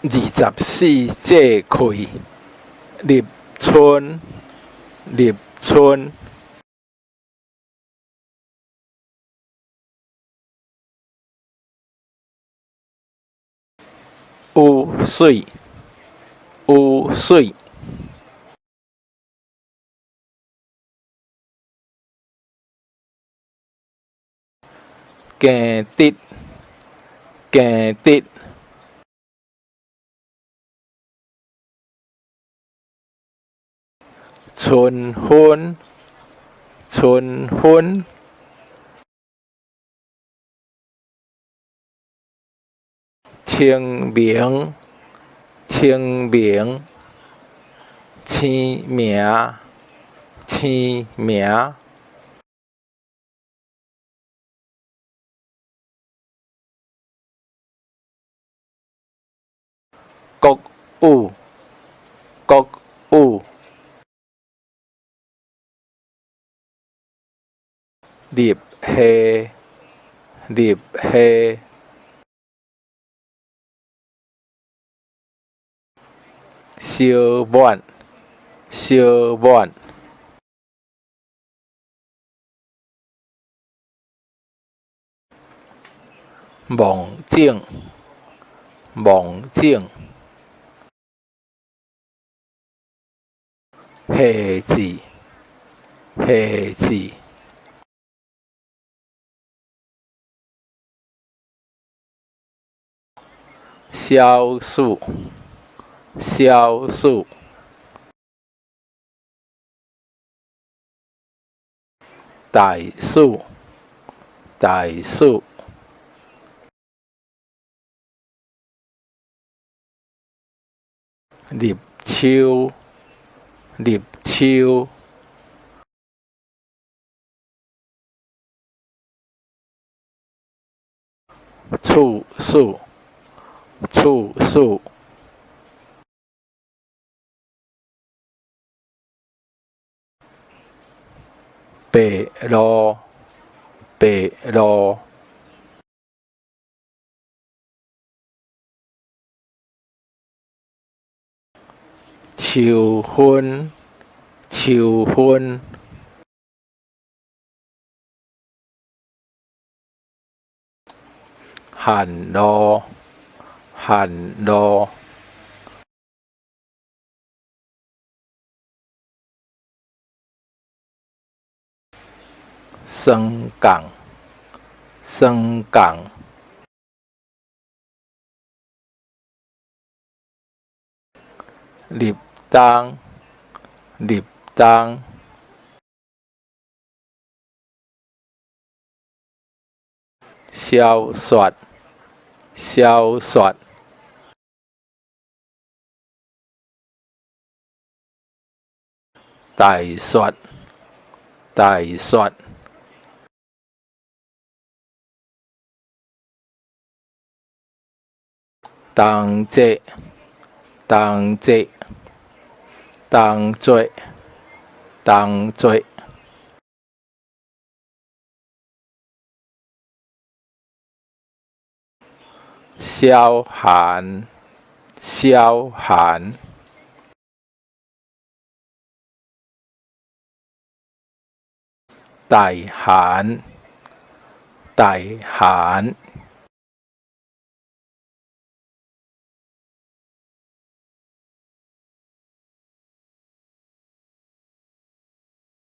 24节气，立春，立春。有水，有水。行直，行直。春分，春分。清明，清明。清明，清明。国语，国语。入夏，入夏。小满，小满。梦境，梦境。夏至，夏至。消暑，消暑。大暑，大暑。入秋，入秋。处暑，处暑。白露，白露。秋分，秋分。寒露，寒露。霜降，霜降。入冬，入冬。小雪，小雪。大雪，大雪。冬节，冬节。冬节，冬节。小寒，小寒。大寒，大寒。